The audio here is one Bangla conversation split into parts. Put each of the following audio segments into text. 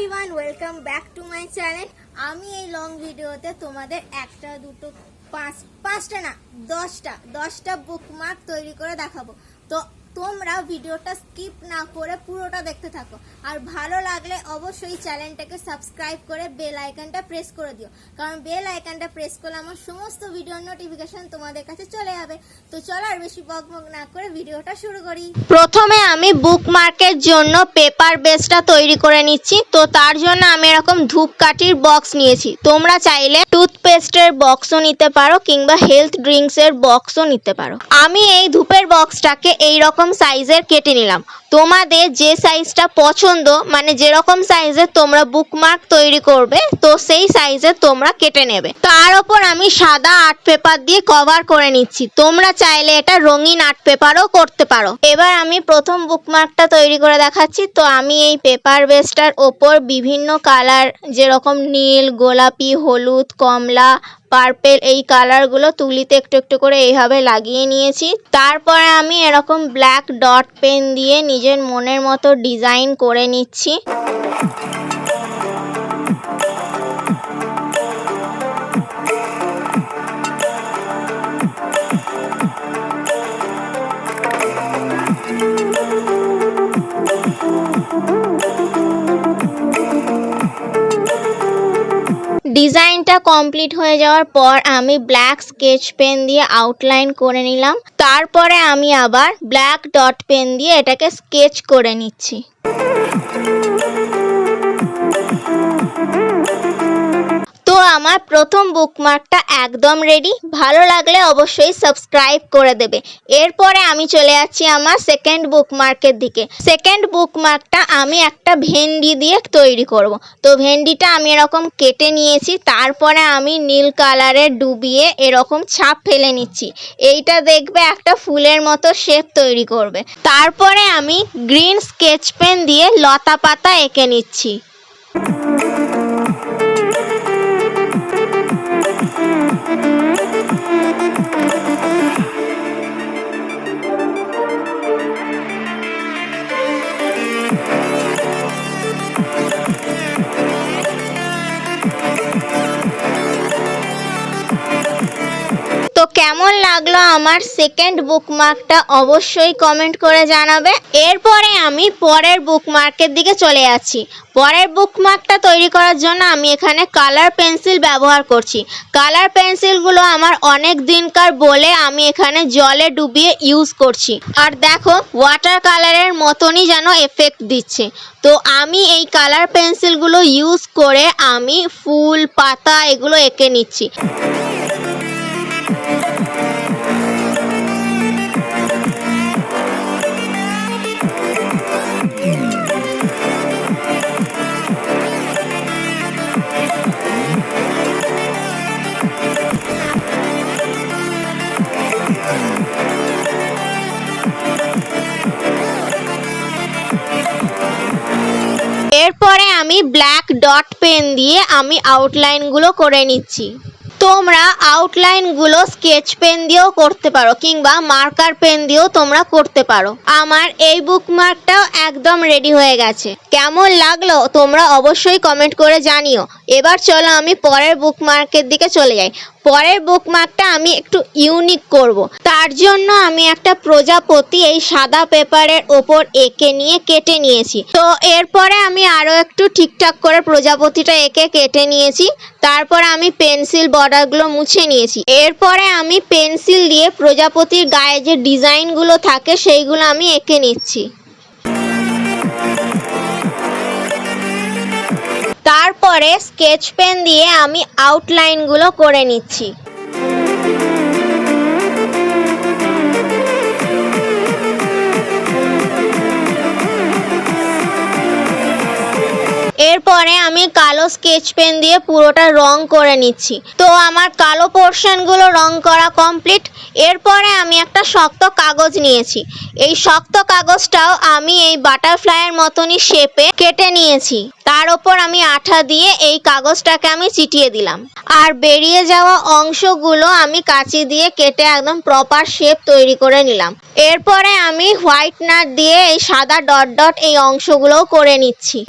Everyone, welcome back to my channel. আমি এই লং ভিডিওতে তোমাদের একটা দুটো পাঁচটা না 10টা বুকমার্ক তৈরি করে দেখাবো। তো তোমরা ভিডিওটা স্কিপ না করে পুরোটা দেখতে থাকো, আর ভালো লাগলে অবশ্যই চ্যানেলটাকে সাবস্ক্রাইব করে বেল আইকনটা প্রেস করে দিও, কারণ বেল আইকনটা প্রেস করলে আমার সমস্ত ভিডিওর নোটিফিকেশন তোমাদের কাছে চলে যাবে। তো চলো আর বেশি বকবক না করে ভিডিওটা শুরু করি। প্রথমে আমি বুকমার্কের জন্য পেপার বেসটা তৈরি করে নিচ্ছি। তো তার জন্য আমি এরকম ধূপকাঠির বক্স নিয়েছি। তোমরা চাইলে টুথপেস্টের বক্সও নিতে পারো কিংবা হেলথ ড্রিঙ্কসের বক্সও নিতে পারো। আমি এই ধূপের বক্সটাকে এইরকম সাইজের কেটে নিলাম। তোমাদের যে সাইজটা পছন্দ, মানে যেরকম সাইজের তোমরা বুকমার্ক তৈরি করবে, তো সেই সাইজের তোমরা কেটে নেবে। তার উপর আমি সাদা আর্ট পেপার দিয়ে কভার করে নিচ্ছি। তোমরা চাইলে এটা রঙিন আর্ট পেপারও করতে পারো। এবার আমি প্রথম বুকমার্কটা তৈরি করে দেখাচ্ছি। তো আমি এই পেপার বেসটার ওপর বিভিন্ন কালার, যেরকম নীল, গোলাপি, হলুদ, কমলা, পার্পেল, এই কালারগুলো তুলিতে একটু একটু করে এইভাবে লাগিয়ে নিয়েছি। তারপরে আমি এরকম ব্ল্যাক ডট পেন দিয়ে নিজের মনের মতো ডিজাইন করে নিচ্ছি। ডিজাইনটা কমপ্লিট হয়ে যাওয়ার পর আমি ব্ল্যাক স্কেচ পেন দিয়ে আউটলাইন করে নিলাম। তারপরে আমি আবার ব্ল্যাক ডট পেন দিয়ে এটাকে স্কেচ করে নিচ্ছি। তো আমার প্রথম বুকমার্কটা একদম রেডি। ভালো লাগলে অবশ্যই সাবস্ক্রাইব করে দেবে। এরপরে আমি চলে যাচ্ছি আমার সেকেন্ড বুকমার্কের দিকে। সেকেন্ড বুকমার্কটা আমি একটা ভেন্ডি দিয়ে তৈরি করব। তো ভেন্ডিটা আমি এরকম কেটে নিয়েছি। তারপরে আমি নীল কালারে ডুবিয়ে এরকম ছাপ ফেলে নিচ্ছি। এইটা দেখবে একটা ফুলের মতো শেপ তৈরি করবে। তারপরে আমি গ্রিন স্কেচ পেন দিয়ে লতা পাতা এঁকে নিচ্ছি। তো কেমন লাগলো আমার সেকেন্ড বুকমার্কটা অবশ্যই কমেন্ট করে জানাবে। এরপরে আমি পরের বুকমার্কের দিকে চলে যাচ্ছি। পরের বুকমার্কটা তৈরি করার জন্য আমি এখানে কালার পেন্সিল ব্যবহার করছি। কালার পেন্সিলগুলো আমার অনেক দিনকার বলে আমি এখানে জলে ডুবিয়ে ইউজ করছি। আর দেখো ওয়াটার কালারের মতনই যেন এফেক্ট দিচ্ছে। তো আমি এই কালার পেন্সিলগুলো ইউজ করে আমি ফুল, পাতা এগুলো এঁকে নিচ্ছি। এরপরে আমি ব্ল্যাক ডট পেন দিয়ে আমি আউটলাইনগুলো করে নিচ্ছি। তোমরা আউটলাইনগুলো স্কেচ পেন দিয়েও করতে পারো কিংবা মার্কার পেন দিয়েও তোমরা করতে পারো। আমার এই বুকমার্কটাও একদম রেডি হয়ে গেছে। কেমন লাগলো তোমরা অবশ্যই কমেন্ট করে জানিও। এবার চলো আমি পরের বুকমার্কের দিকে চলে যাই। পরের বুকমার্কটা আমি একটু ইউনিক করব। তার জন্য আমি একটা প্রজাপতি এই সাদা পেপারের ওপর এঁকে নিয়ে কেটে নিয়েছি। তো এরপরে আমি আরও একটু ঠিকঠাক করে প্রজাপতিটা এঁকে কেটে নিয়েছি। তারপর আমি পেন্সিল বর্ডারগুলো মুছে নিয়েছি। এরপরে আমি পেন্সিল দিয়ে প্রজাপতির গায়ে যে ডিজাইনগুলো থাকে সেইগুলো আমি এঁকে নিচ্ছি। তারপরে স্কেচ পেন দিয়ে আমি আউটলাইনগুলো করে নিচ্ছি। এরপরে আমি কালো স্কেচ পেন দিয়ে পুরোটা রং করে নিচ্ছি। তো আমার কালো পোর্শনগুলো রং করা কমপ্লিট। এরপরে আমি একটা শক্ত কাগজ নিয়েছি। এই শক্ত কাগজটাও আমি এই বাটারফ্লাইয়ের মতনই শেপে কেটে নিয়েছি। তার ওপর আমি আঠা দিয়ে এই কাগজটাকে আমি চিটিয়ে দিলাম। আর বেরিয়ে যাওয়া অংশগুলো আমি কাঁচি দিয়ে কেটে একদম প্রপার শেপ তৈরি করে নিলাম। এরপরে আমি হোয়াইটনার দিয়ে এই সাদা ডট ডট এই অংশগুলোও করে নিচ্ছি।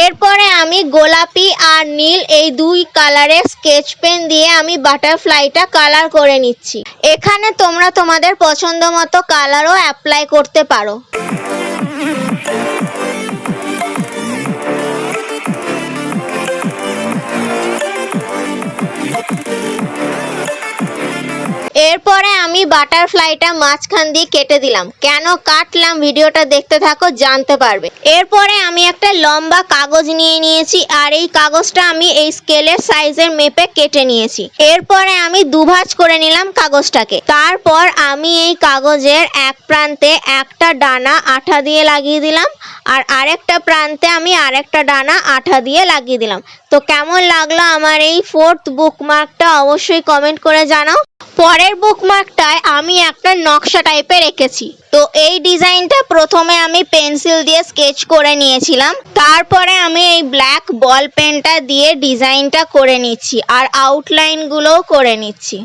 এরপরে আমি গোলাপি আর নীল এই দুই কালারের স্কেচ পেন দিয়ে আমি বাটারফ্লাইটা কালার করে নিচ্ছি। এখানে তোমরা তোমাদের পছন্দ মতো কালারও অ্যাপ্লাই করতে পারো। এরপরে আমি বাটারফ্লাইটা মাঝখান দিয়ে কেটে দিলাম। কেন কাটলাম ভিডিওটা দেখতে থাকো, জানতে পারবে। এরপরে আমি একটা লম্বা কাগজ নিয়ে নিয়েছি আর এই কাগজটা আমি এই স্কেলের সাইজের মেপে কেটে নিয়েছি। এরপরে আমি দুভাঁজ করে নিলাম কাগজটাকে। তারপর আমি এই কাগজের এক প্রান্তে একটা ডানা আঠা দিয়ে লাগিয়ে দিলাম আর আরেকটা প্রান্তে আমি আরেকটা ডানা আঠা দিয়ে লাগিয়ে দিলাম। তো কেমন লাগলো আমার এই 4th বুকমার্কটা অবশ্যই কমেন্ট করে জানাও। পরের বুকমার্কটায় আমি একটা নকশা টাইপের রেখেছি। তো এই ডিজাইনটা প্রথমে আমি পেন্সিল দিয়ে স্কেচ করে নিয়েছিলাম, তারপরে আমি এই ব্ল্যাক বল পেনটা দিয়ে ডিজাইনটা করে নিচ্ছি আর আউটলাইনগুলোও করে নিচ্ছি।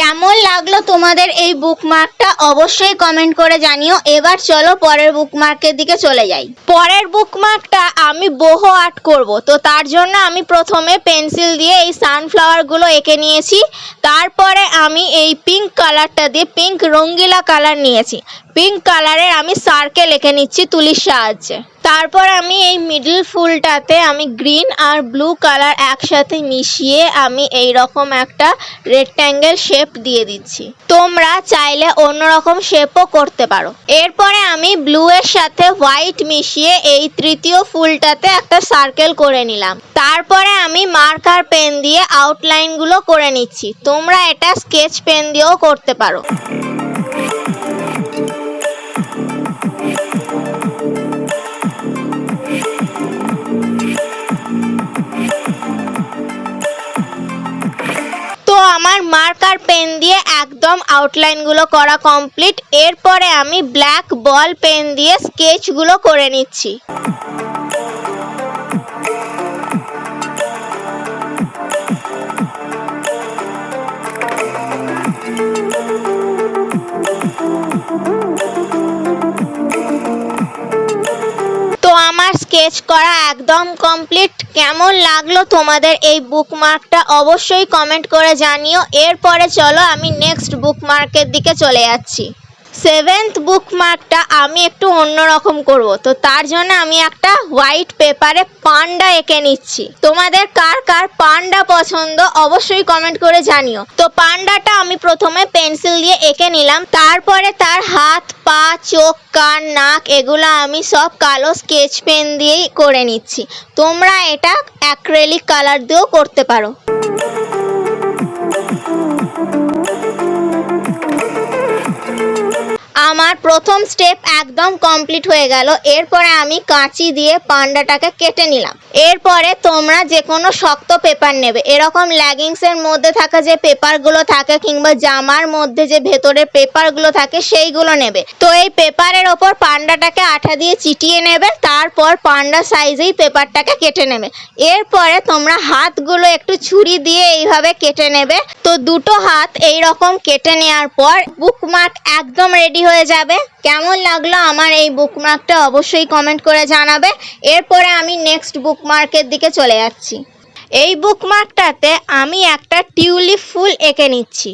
কেমন লাগলো তোমাদের এই বুকমার্কটা অবশ্যই কমেন্ট করে জানিও। এবার চলো পরের বুকমার্কের দিকে চলে যাই। পরের বুকমার্কটা আমি বহু আর্ট করব। তো তার জন্য আমি প্রথমে পেন্সিল দিয়ে এই সানফ্লাওয়ারগুলো এঁকে নিয়েছি। তারপরে আমি এই পিঙ্ক কালারটা দিয়ে পিঙ্ক রঙ্গিলা কালার নিয়েছি। পিঙ্ক কালারের আমি সার্কেল এঁকে নিচ্ছি তুলির সাহায্যে। তারপর আমি এই মিডল ফুলটাতে আমি গ্রিন আর ব্লু কালার একসাথে মিশিয়ে আমি এই রকম একটা রেক্ট্যাঙ্গেল শেপ দিয়ে দিচ্ছি। তোমরা চাইলে অন্যরকম শেপও করতে পারো। এরপরে আমি ব্লু এর সাথে হোয়াইট মিশিয়ে এই তৃতীয় ফুলটাতে একটা সার্কেল করে নিলাম। তারপরে আমি মার্কার পেন দিয়ে আউটলাইনগুলো করে নিচ্ছি। তোমরা এটা স্কেচ পেন দিয়েও করতে পারো। আমার মার্কার পেন দিয়ে একদম আউটলাইনগুলো করা কমপ্লিট। এরপরে আমি ব্ল্যাক বল পেন দিয়ে স্কেচগুলো করে নিচ্ছি। তো আমার স্কেচ করা একদম কমপ্লিট। কেমন লাগলো তোমাদের এই বুকমার্কটা অবশ্যই কমেন্ট করে জানিও। এরপরে চলো আমি নেক্সট বুকমার্কের দিকে চলে যাচ্ছি। 7th বুকমার্কটা আমি একটু অন্যরকম করব। তো তার জন্য আমি একটা হোয়াইট পেপারে পান্ডা এঁকে নিচ্ছি। তোমাদের কার কার পান্ডা পছন্দ অবশ্যই কমেন্ট করে জানিও। তো পান্ডাটা আমি প্রথমে পেন্সিল দিয়ে এঁকে নিলাম। তারপরে তার হাত, পা, চোখ, কান, নাক এগুলো আমি সব কালো স্কেচ পেন দিয়েই করে নিচ্ছি। তোমরা এটা অ্যাক্রিলিক কালার দিয়েও করতে পারো। আমার প্রথম স্টেপ একদম কমপ্লিট হয়ে গেল। এরপরে আমি কাঁচি দিয়ে পান্ডাটাকে কেটে নিলাম। এরপরে তোমরা যে কোনো শক্ত পেপার নেবে। এরকম লেগিংসের মধ্যে থাকা যে পেপারগুলো থাকে কিংবা জামার মধ্যে যে ভেতরের পেপারগুলো থাকে সেইগুলো নেবে। তো এই পেপারের ওপর পান্ডাটাকে আঠা দিয়ে চিটিয়ে নেবে। তারপর পান্ডা সাইজেই পেপারটাকে কেটে নেবে। এরপরে তোমরা হাতগুলো একটু ছুরি দিয়ে এইভাবে কেটে নেবে। তো দুটো হাত এইরকম কেটে নেওয়ার পর বুকমার্ক একদম রেডি হয়ে যাবে। কেমন লাগলো আমার এই বুকমার্কটা অবশ্যই কমেন্ট করে জানাবে। এরপরে আমি নেক্সট বুকমার্কের দিকে চলে যাচ্ছি। এই বুকমার্কটাতে আমি একটা টিউলিপ ফুল এঁকে নিচ্ছি।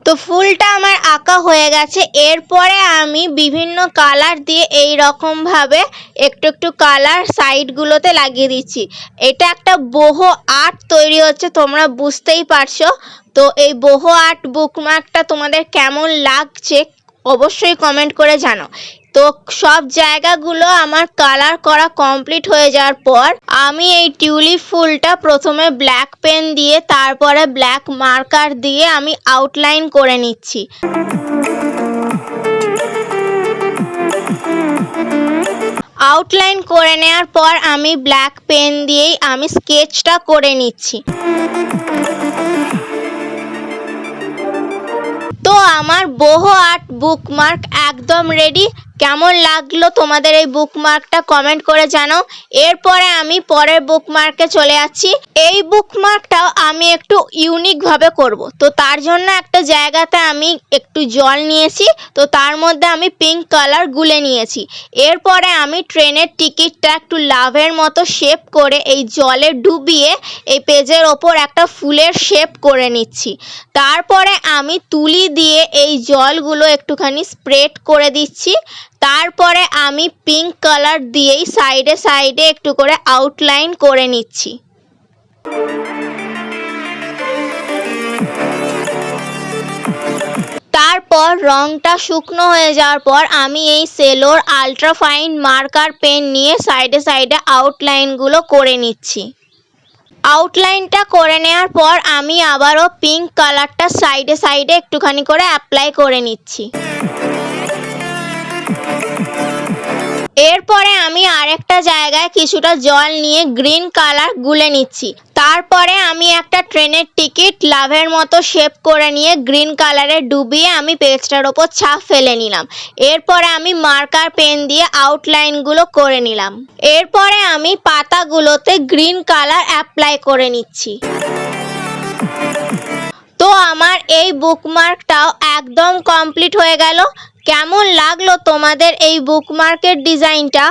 তো ফুলটা আমার আঁকা হয়ে গেছে। এরপরে আমি বিভিন্ন কালার দিয়ে এই রকম ভাবে একটু একটু কালার সাইডগুলোতে লাগিয়ে দিচ্ছি। এটা একটা বহু আর্ট তৈরি হচ্ছে, তোমরা বুঝতেই পারছো। তো এই বহু আর্ট বুকমার্কটা তোমাদের কেমন লাগছে অবশ্যই কমেন্ট করে জানো। তো সব জায়গাগুলো আমার কালার করা কমপ্লিট হয়ে যাওয়ার পর আমি এই টিউলিপ ফুলটা প্রথমে ব্ল্যাক পেন দিয়ে তারপরে ব্ল্যাক মার্কার দিয়ে আমি আউটলাইন করে নিচ্ছি। আউটলাইন করে নেওয়ার পর আমি ব্ল্যাক পেন দিয়েই আমি স্কেচটা করে নিচ্ছি। তো আমার বহু আর্ট বুকমার্ক একদম রেডি। কেমন লাগলো তোমাদের এই বুকমার্কটা কমেন্ট করে জানাও। এরপরে আমি পরের বুকমার্কে চলে যাচ্ছি। এই বুকমার্কটাও আমি একটু ইউনিকভাবে করব। তো তার জন্য একটা জায়গাতে আমি একটু জল নিয়েছি, তো তার মধ্যে আমি পিঙ্ক কালার গুলে নিয়েছি। এরপরে আমি ট্রেনের টিকিটটা একটু লাভের মতো শেপ করে এই জলে ডুবিয়ে এই পেজের ওপর একটা ফুলের শেপ করে নিচ্ছি। তারপরে আমি তুলি দিয়ে এই জলগুলো একটুখানি স্প্রেড করে দিচ্ছি। তারপরে আমি পিঙ্ক কালার দিয়েই সাইডে সাইডে একটু করে আউটলাইন করে নিচ্ছি। তারপর রংটা শুকনো হয়ে যাওয়ার পর আমি এই সেলোর আলট্রা ফাইন মার্কার পেন নিয়ে সাইডে সাইডে আউটলাইনগুলো করে নিচ্ছি। আউটলাইনটা করে নেওয়ার পর আমি আবারও পিঙ্ক কালারটা সাইডে সাইডে একটুখানি করে অ্যাপ্লাই করে নিচ্ছি। এরপরে আমি আরেকটা জায়গায় কিছুটা জল নিয়ে গ্রিন কালার গুলে নিচ্ছি। তারপরে আমি একটা ট্রেনের টিকিট লাভের মতো শেপ করে নিয়ে গ্রিন কালারে ডুবিয়ে আমি পেজটার ওপর ছাপ ফেলে নিলাম। এরপরে আমি মার্কার পেন দিয়ে আউটলাইনগুলো করে নিলাম। এরপরে আমি পাতাগুলোতে গ্রিন কালার অ্যাপ্লাই করে নিচ্ছি। তো আমার এই বুকমার্কটাও একদম কমপ্লিট হয়ে গেল। কেমন লাগলো তোমাদের এই বুকমার্কের ডিজাইনটা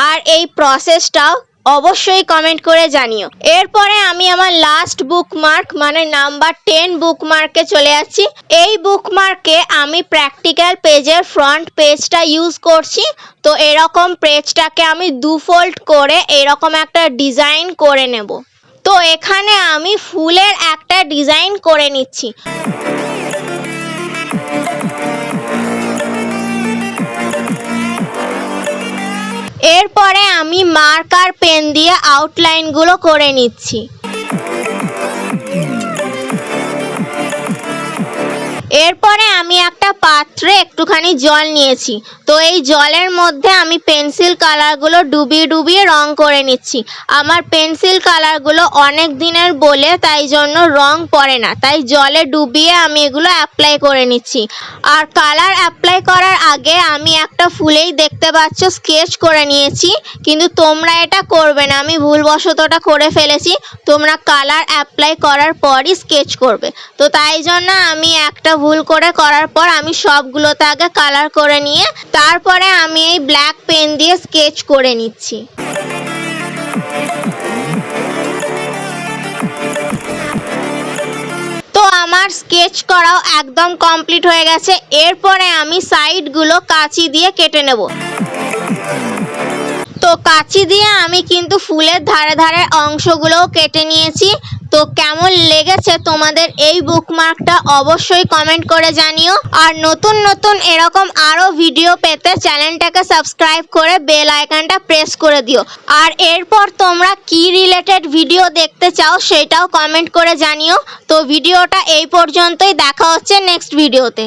আর এই প্রসেসটাও অবশ্যই কমেন্ট করে জানিও। এরপরে আমি আমার লাস্ট বুকমার্ক মানে নাম্বার 10 বুকমার্কে চলে যাচ্ছি। এই বুকমার্কে আমি প্র্যাকটিক্যাল পেজের ফ্রন্ট পেজটা ইউজ করছি। তো এরকম পেজটাকে আমি 2 ফোল্ড করে এরকম একটা ডিজাইন করে নেব। তো এখানে আমি ফুলের একটা ডিজাইন করে নিচ্ছি। এরপরে আমি মার্কার পেন দিয়ে আউটলাইনগুলো করে নিচ্ছি। এরপরে আমি একটা পাত্রে একটুখানি জল নিয়েছি। তো এই জলের মধ্যে আমি পেন্সিল কালারগুলো ডুবিয়ে ডুবিয়ে রং করে নিচ্ছি। আমার পেন্সিল কালারগুলো অনেক দিনের বলে তাই জন্য রং পড়ে না, তাই জলে ডুবিয়ে আমি এগুলো অ্যাপ্লাই করে নিচ্ছি। আর কালার অ্যাপ্লাই করার আগে আমি একটা ফুলেই দেখতে পাচ্ছ স্কেচ করে নিয়েছি, কিন্তু তোমরা এটা করবে না, আমি ভুলবশতটা করে ফেলেছি। তোমরা কালার অ্যাপ্লাই করার পরই স্কেচ করবে। তো তাই জন্য আমি একটা ভুল করার পর আমি সবগুলোতে আগে কালার করে নিয়ে তারপরে আমি এই ব্ল্যাক পেন দিয়ে স্কেচ করে নিচ্ছি। তো আমার স্কেচ করাও একদম কমপ্লিট হয়ে গেছে। এরপরে আমি সাইডগুলো কাঁচি দিয়ে কেটে নেব। তো কাঁচি দিয়ে আমি কিন্তু ফুলের ধারে ধারে অংশগুলোও কেটে নিয়েছি। তো কেমন লেগেছে তোমাদের এই বুকমার্কটা অবশ্যই কমেন্ট করে জানিও। আর নতুন নতুন এরকম আরও ভিডিও পেতে চ্যানেলটাকে সাবস্ক্রাইব করে বেল আইকনটা প্রেস করে দিও। আর এরপর তোমরা কি রিলেটেড ভিডিও দেখতে চাও সেটাও কমেন্ট করে জানিও। তো ভিডিওটা এই পর্যন্তই, দেখা হচ্ছে নেক্সট ভিডিওতে।